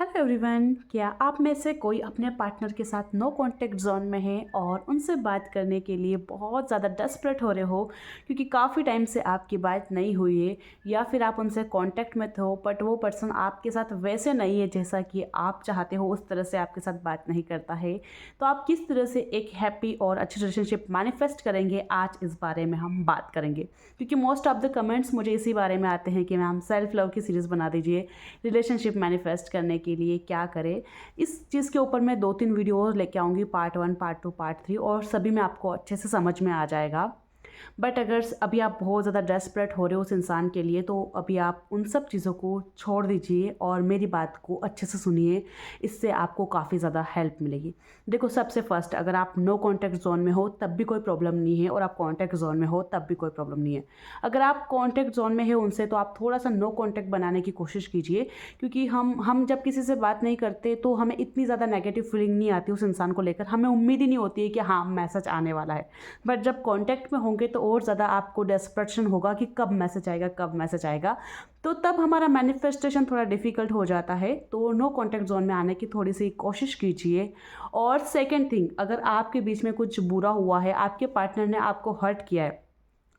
Hello everyone, क्या आप में से कोई अपने पार्टनर के साथ नो कांटेक्ट जोन में है और उनसे बात करने के लिए बहुत ज़्यादा डेस्परेट हो रहे हो क्योंकि काफ़ी टाइम से आपकी बात नहीं हुई है, या फिर आप उनसे कांटेक्ट में थे बट वो पर्सन आपके साथ वैसे नहीं है जैसा कि आप चाहते हो, उस तरह से आपके साथ बात नहीं करता है। तो आप किस तरह से एक हैप्पी और अच्छी रिलेशनशिप मैनिफेस्ट करेंगे, आज इस बारे में हम बात करेंगे। क्योंकि मोस्ट ऑफ द कमेंट्स मुझे इसी बारे में आते हैं कि मैम सेल्फ लव की सीरीज़ बना दीजिए, रिलेशनशिप मैनिफेस्ट करने के लिए क्या करें। इस चीज़ के ऊपर मैं 2-3 वीडियोस लेके आऊँगी, पार्ट 1, पार्ट 2, पार्ट 3, और सभी में आपको अच्छे से समझ में आ जाएगा। बट अगर अभी आप बहुत ज़्यादा डेस्परेट हो रहे हो उस इंसान के लिए, तो अभी आप उन सब चीज़ों को छोड़ दीजिए और मेरी बात को अच्छे से सुनिए। इससे आपको काफ़ी ज़्यादा हेल्प मिलेगी। देखो, सबसे फर्स्ट, अगर आप नो कॉन्टैक्ट जोन में हो तब भी कोई प्रॉब्लम नहीं है, और आप कॉन्टैक्ट जोन में हो तब भी कोई प्रॉब्लम नहीं है। अगर आप कॉन्टैक्ट जोन में है उनसे, तो आप थोड़ा सा नो कॉन्टैक्ट बनाने की कोशिश कीजिए। क्योंकि हम जब किसी से बात नहीं करते तो हमें इतनी ज़्यादा नेगेटिव फीलिंग नहीं आती उस इंसान को लेकर, हमें उम्मीद ही नहीं होती है कि हाँ मैसेज आने वाला है। बट जब कॉन्टैक्ट में होंगे तो और ज़्यादा आपको डेस्परेशन होगा कि कब मैसेज आएगा, कब मैसेज आएगा। तो तब हमारा मैनिफेस्टेशन थोड़ा डिफ़िकल्ट हो जाता है। तो नो कॉन्टैक्ट जोन में आने की थोड़ी सी कोशिश कीजिए। और सेकंड थिंग, अगर आपके बीच में कुछ बुरा हुआ है, आपके पार्टनर ने आपको हर्ट किया है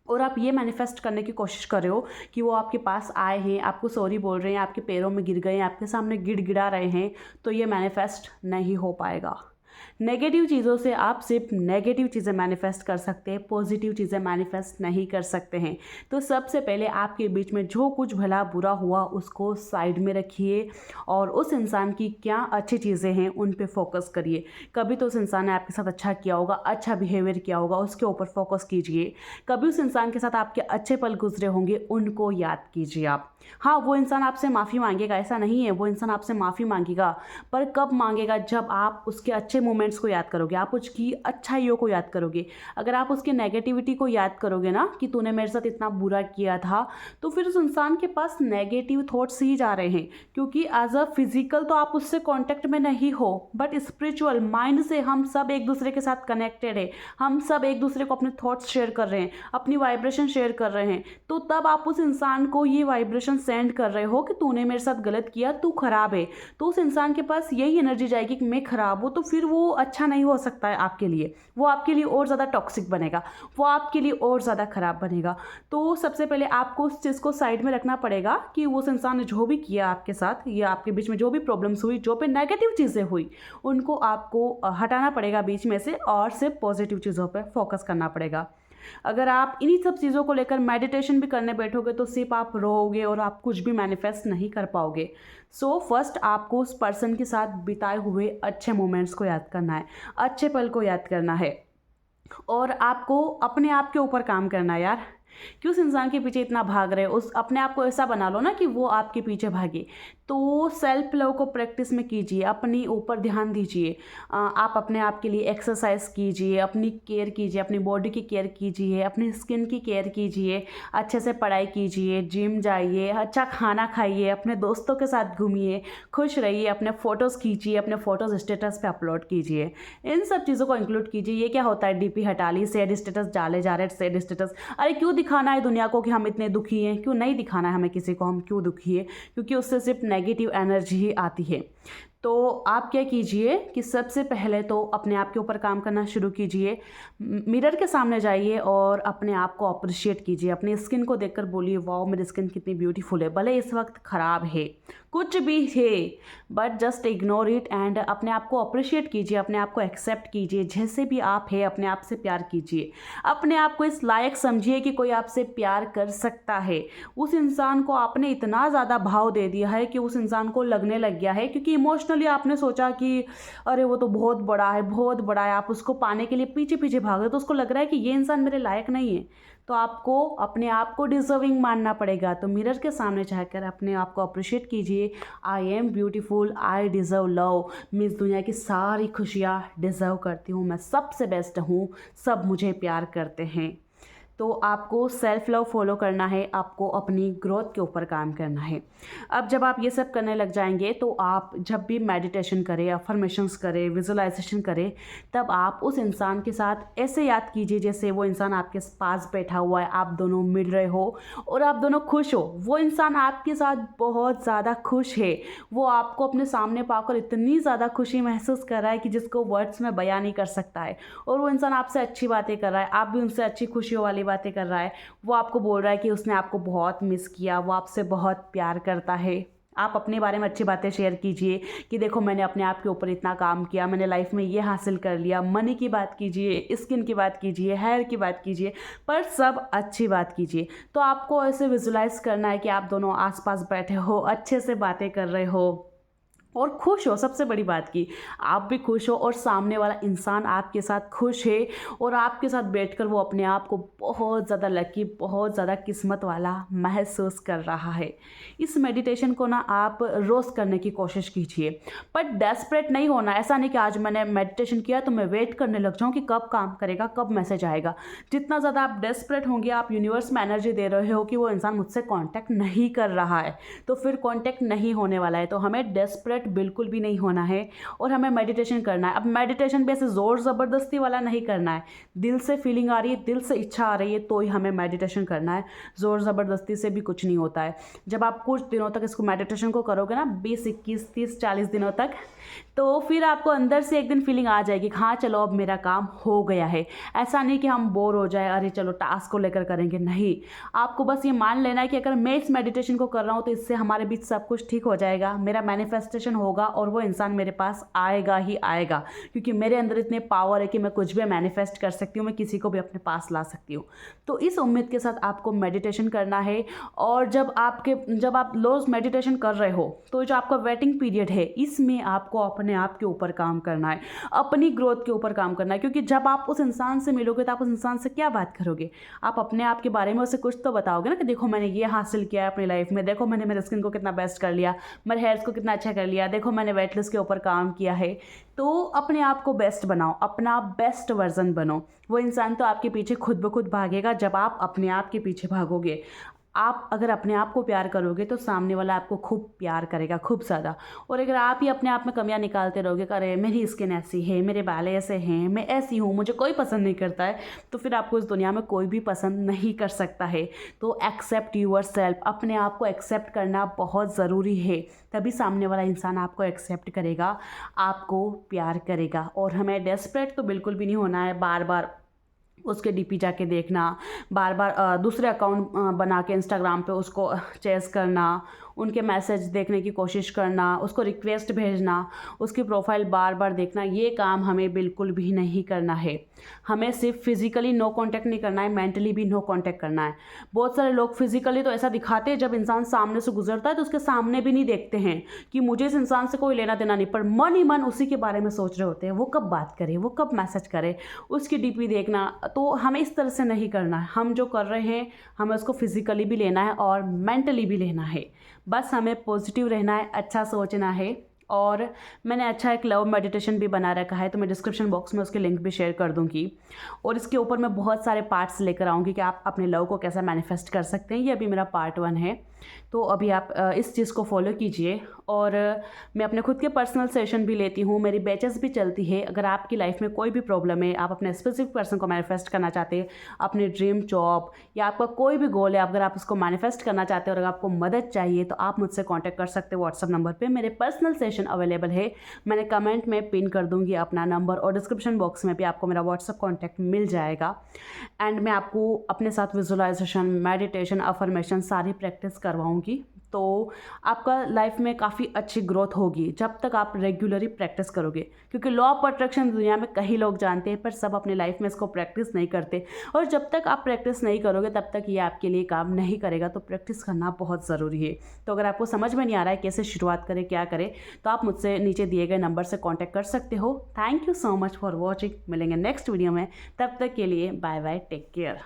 और आप ये मैनिफेस्ट करने की कोशिश कर रहे हो कि वो आपके पास आए हैं, आपको सॉरी बोल रहे हैं, आपके पैरों में गिर गए हैं, आपके सामने गिड़गिड़ा रहे हैं, तो ये मैनिफेस्ट नहीं हो पाएगा। नेगेटिव चीज़ों से आप सिर्फ नेगेटिव चीज़ें मैनिफेस्ट कर सकते हैं, पॉजिटिव चीज़ें मैनिफेस्ट नहीं कर सकते हैं। तो सबसे पहले आपके बीच में जो कुछ भला बुरा हुआ उसको साइड में रखिए और उस इंसान की क्या अच्छी चीज़ें हैं उन पे फोकस करिए। कभी तो उस इंसान ने आपके साथ अच्छा किया होगा, अच्छा बिहेवियर किया होगा, उसके ऊपर फोकस कीजिए। कभी उस इंसान के साथ आपके अच्छे पल गुजरे होंगे, उनको याद कीजिए आप। हाँ, वो इंसान आपसे माफ़ी मांगेगा, ऐसा नहीं है, वो इंसान आपसे माफ़ी मांगेगा, पर कब मांगेगा? जब आप उसके अच्छे मोमेंट्स को याद करोगे, आप उसकी अच्छाइयों को याद करोगे। अगर आप उसकी नेगेटिविटी को याद करोगे ना कि तूने मेरे साथ इतना बुरा किया था, तो फिर उस इंसान के पास नेगेटिव थॉट्स ही जा रहे हैं। क्योंकि एज अ फिजिकल तो आप उससे कांटेक्ट में नहीं हो, बट स्पिरिचुअल माइंड से हम सब एक दूसरे के साथ कनेक्टेड है। हम सब एक दूसरे को अपने थॉट्स शेयर कर रहे हैं, अपनी वाइब्रेशन शेयर कर रहे हैं। तो तब आप उस इंसान को ये वाइब्रेशन सेंड कर रहे हो कि तूने मेरे साथ गलत किया, तू खराब है। तो उस इंसान के पास यही एनर्जी जाएगी कि मैं खराब हूँ, तो फिर वो अच्छा नहीं हो सकता है आपके लिए। वो आपके लिए और ज़्यादा टॉक्सिक बनेगा, वो आपके लिए और ज़्यादा खराब बनेगा। तो सबसे पहले आपको उस चीज़ को साइड में रखना पड़ेगा कि उस इंसान ने जो भी किया आपके साथ, या आपके बीच में जो भी प्रॉब्लम्स हुई, जो भी नेगेटिव चीज़ें हुई, उनको आपको हटाना पड़ेगा बीच में से और सिर्फ पॉजिटिव चीज़ों पर फोकस करना पड़ेगा। अगर आप इन्हीं सब चीज़ों को लेकर मेडिटेशन भी करने बैठोगे तो सिर्फ आप रोओगे और आप कुछ भी मैनिफेस्ट नहीं कर पाओगे। सो फर्स्ट आपको उस पर्सन के साथ बिताए हुए अच्छे मोमेंट्स को याद करना है, अच्छे पल को याद करना है, और आपको अपने आप के ऊपर काम करना है यार। कि उस इंसान के पीछे इतना भाग रहे हो, उस अपने आप को ऐसा बना लो ना कि वो आपके पीछे भागे। तो सेल्फ लव को प्रैक्टिस में कीजिए, अपने ऊपर ध्यान दीजिए। आप अपने आप के लिए एक्सरसाइज कीजिए, अपनी केयर कीजिए, अपनी बॉडी की केयर कीजिए, अपनी स्किन की केयर कीजिए, अच्छे से पढ़ाई कीजिए, जिम जाइए, अच्छा खाना खाइए, अपने दोस्तों के साथ घूमिए, खुश रहिए, अपने फ़ोटोज़ खींचिए, अपने फ़ोटोज़ स्टेटस पे अपलोड कीजिए। इन सब चीज़ों को इंक्लूड कीजिए। ये क्या होता है, डीपी हटा ली, सैड स्टेटस डाले जा रहे, सैड स्टेटस। अरे क्यों दिखाना है दुनिया को कि हम इतने दुखी हैं? क्यों नहीं दिखाना है हमें किसी को हम क्यों दुखी है? क्योंकि उससे सिर्फ नेगेटिव एनर्जी ही आती है। तो आप क्या कीजिए कि सबसे पहले तो अपने आप के ऊपर काम करना शुरू कीजिए। मिरर के सामने जाइए और अपने आप को अप्रिशिएट कीजिए। अपनी स्किन को देखकर बोलिए, वाओ मेरी स्किन कितनी ब्यूटीफुल है। भले इस वक्त ख़राब है, कुछ भी है, but just ignore it and अपने आप को अप्रिशिएट कीजिए, अपने आप को एक्सेप्ट कीजिए जैसे भी आप है। अपने आप से प्यार कीजिए, अपने आप को इस लायक समझिए कि कोई आपसे प्यार कर सकता है। उस इंसान को आपने इतना ज़्यादा भाव दे दिया है कि उस इंसान को लगने लग गया है, क्योंकि इमोशनली आपने सोचा कि अरे वो तो बहुत बड़ा है, बहुत बड़ा है, आप उसको पाने के लिए पीछे पीछे भाग रहे हो, तो उसको लग रहा है कि ये इंसान मेरे लायक नहीं है। तो आपको अपने आप को डिजर्विंग मानना पड़ेगा। तो मिरर के सामने जाकर अपने आप को अप्रिशिएट कीजिए। I am beautiful, I deserve love. मैं इस दुनिया की सारी खुशियाँ डिज़र्व करती हूँ, मैं सबसे बेस्ट हूँ, सब मुझे प्यार करते हैं। तो आपको सेल्फ लव फॉलो करना है, आपको अपनी ग्रोथ के ऊपर काम करना है। अब जब आप ये सब करने लग जाएंगे तो आप जब भी मेडिटेशन करें, अफर्मेशंस करें, विजुअलाइजेशन करें, तब आप उस इंसान के साथ ऐसे याद कीजिए जैसे वो इंसान आपके पास बैठा हुआ है, आप दोनों मिल रहे हो और आप दोनों खुश हो। वो इंसान आपके साथ बहुत ज़्यादा खुश है, वो आपको अपने सामने पाकर इतनी ज़्यादा खुशी महसूस कर रहा है कि जिसको वर्ड्स में बयां नहीं कर सकता है। और वो इंसान आपसे अच्छी बातें कर रहा है, आप भी उनसे अच्छी खुशियों वाली बातें कर रहा है। वो आपको बोल रहा है कि उसने आपको बहुत मिस किया, वो आपसे बहुत प्यार करता है। आप अपने बारे में अच्छी बातें शेयर कीजिए कि देखो मैंने अपने आप के ऊपर इतना काम किया, मैंने लाइफ में ये हासिल कर लिया। मनी की बात कीजिए, स्किन की बात कीजिए, हेयर की बात कीजिए, पर सब अच्छी बात कीजिए। तो आपको ऐसे विजुलाइज करना है कि आप दोनों आसपास बैठे हो, अच्छे से बातें कर रहे हो और खुश हो। सबसे बड़ी बात की आप भी खुश हो और सामने वाला इंसान आपके साथ खुश है और आपके साथ बैठकर वो अपने आप को बहुत ज़्यादा लकी, बहुत ज़्यादा किस्मत वाला महसूस कर रहा है। इस मेडिटेशन को ना आप रोज़ करने की कोशिश कीजिए, पर डेस्परेट नहीं होना। ऐसा नहीं कि आज मैंने मेडिटेशन किया तो मैं वेट करने लग जाऊँ कि कब काम करेगा, कब मैसेज आएगा। जितना ज़्यादा आप डेस्परेट होंगे, आप यूनिवर्स में एनर्जी दे रहे हो कि वो इंसान मुझसे कॉन्टैक्ट नहीं कर रहा है, तो फिर कॉन्टैक्ट नहीं होने वाला है। तो हमें डेस्परेट बिल्कुल भी नहीं होना है और हमें मेडिटेशन करना है। अब मेडिटेशन भी ऐसे ज़ोर ज़बरदस्ती वाला नहीं करना है। दिल से फीलिंग आ रही है, दिल से इच्छा आ रही है तो ही हमें मेडिटेशन करना है। ज़ोर ज़बरदस्ती से भी कुछ नहीं होता है। जब आप कुछ दिनों तक इसको मेडिटेशन को करोगे ना, 20, 21, 30, 40 दिनों तक, तो फिर आपको अंदर से एक दिन फीलिंग आ जाएगी कि हाँ चलो अब मेरा काम हो गया है। ऐसा नहीं कि हम बोर हो जाए, अरे चलो टास्क को लेकर करेंगे, नहीं। आपको बस ये मान लेना है कि अगर मैं इस मेडिटेशन को कर रहा हूँ तो इससे हमारे बीच सब कुछ ठीक हो जाएगा, मेरा मैनिफेस्टेशन होगा और वो इंसान मेरे पास आएगा ही आएगा, क्योंकि मेरे अंदर इतने पावर है कि मैं कुछ भी मैनिफेस्ट कर सकती हूँ, मैं किसी को भी अपने पास ला सकती हूँ। तो इस उम्मीद के साथ आपको मेडिटेशन करना है। और जब आप रोज़ मेडिटेशन कर रहे हो तो जो आपका वेटिंग पीरियड है, इसमें आपको अपने आप के ऊपर काम करना है, अपनी ग्रोथ के ऊपर काम करना है। क्योंकि जब आप उस इंसान से मिलोगे तो आप उस इंसान से क्या बात करोगे? आप अपने आप के बारे में उसे कुछ तो बताओगे ना कि देखो मैंने ये हासिल किया है अपनी लाइफ में, देखो मैंने मेरे स्किन को कितना बेस्ट कर लिया, मेरे हेयर्स को कितना अच्छा कर लिया, देखो मैंने वेट लॉस के ऊपर काम किया है। तो अपने आप को बेस्ट बनाओ, अपना बेस्ट वर्जन बनो। वो इंसान तो आपके पीछे खुद ब खुद भागेगा जब आप अपने आप के पीछे भागोगे। आप अगर अपने आप को प्यार करोगे तो सामने वाला आपको खूब प्यार करेगा, खूब ज़्यादा। और अगर आप ही अपने आप में कमियां निकालते रहोगे, अरे मेरी स्किन ऐसी है, मेरे बाल ऐसे हैं, मैं ऐसी हूँ, मुझे कोई पसंद नहीं करता है, तो फिर आपको इस दुनिया में कोई भी पसंद नहीं कर सकता है। तो एक्सेप्ट यूर सेल्फ, अपने आप को एक्सेप्ट करना बहुत ज़रूरी है, तभी सामने वाला इंसान आपको एक्सेप्ट करेगा, आपको प्यार करेगा। और हमें डेस्परेट तो बिल्कुल भी नहीं होना है, बार बार उसके डीपी जाके देखना, बार बार दूसरे अकाउंट बना के इंस्टाग्राम पे उसको चेस करना, उनके मैसेज देखने की कोशिश करना, उसको रिक्वेस्ट भेजना, उसकी प्रोफाइल बार बार देखना, ये काम हमें बिल्कुल भी नहीं करना है। हमें सिर्फ फिजिकली नो कांटेक्ट नहीं करना है, मेंटली भी नो कांटेक्ट करना है। बहुत सारे लोग फिजिकली तो ऐसा दिखाते हैं, जब इंसान सामने से गुजरता है तो उसके सामने भी नहीं देखते हैं कि मुझे इस इंसान से कोई लेना देना नहीं, पर मन ही मन उसी के बारे में सोच रहे होते हैं, वो कब बात करे, वो कब मैसेज करे, उसकी डीपी देखना। तो हमें इस तरह से नहीं करना है। हम जो कर रहे हैं हमें उसको फिजिकली भी लेना है और मेंटली भी लेना है। बस हमें पॉजिटिव रहना है, अच्छा सोचना है। और मैंने अच्छा एक लव मेडिटेशन भी बना रखा है, तो मैं डिस्क्रिप्शन बॉक्स में उसके लिंक भी शेयर कर दूंगी। और इसके ऊपर मैं बहुत सारे पार्ट्स लेकर आऊँगी कि आप अपने लव को कैसे मैनिफेस्ट कर सकते हैं। ये अभी मेरा पार्ट 1 है, तो अभी आप इस चीज़ को फॉलो कीजिए। और मैं अपने खुद के पर्सनल सेशन भी लेती हूँ, मेरी बैचेस भी चलती है। अगर आपकी लाइफ में कोई भी प्रॉब्लम है, आप अपने स्पेसिफिक पर्सन को मैनिफेस्ट करना चाहते हैं, अपने ड्रीम जॉब या आपका कोई भी गोल है, अगर आप उसको मैनिफेस्ट करना चाहते हो और अगर आपको मदद चाहिए तो आप मुझसे कॉन्टैक्ट कर सकते हो व्हाट्सअप नंबर पर। मेरे पर्सनल सेशन अवेलेबल है, मैंने कमेंट में पिन कर दूँगी अपना नंबर, और डिस्क्रिप्शन बॉक्स में भी आपको मेरा व्हाट्सअप कॉन्टैक्ट मिल जाएगा। एंड मैं आपको अपने साथ विजुअलाइजेशन, मेडिटेशन, अफर्मेशन सारी प्रैक्टिस करवाऊँगी। तो आपका लाइफ में काफ़ी अच्छी ग्रोथ होगी जब तक आप रेगुलरली प्रैक्टिस करोगे। क्योंकि लॉ ऑफ अट्रैक्शन दुनिया में कई लोग जानते हैं, पर सब अपने लाइफ में इसको प्रैक्टिस नहीं करते। और जब तक आप प्रैक्टिस नहीं करोगे तब तक ये आपके लिए काम नहीं करेगा। तो प्रैक्टिस करना बहुत ज़रूरी है। तो अगर आपको समझ में नहीं आ रहा है कैसे शुरुआत करें, क्या करें, तो आप मुझसे नीचे दिए गए नंबर से कॉन्टैक्ट कर सकते हो। Thank you so much for watching. मिलेंगे नेक्स्ट वीडियो में, तब तक के लिए बाय बाय, टेक केयर।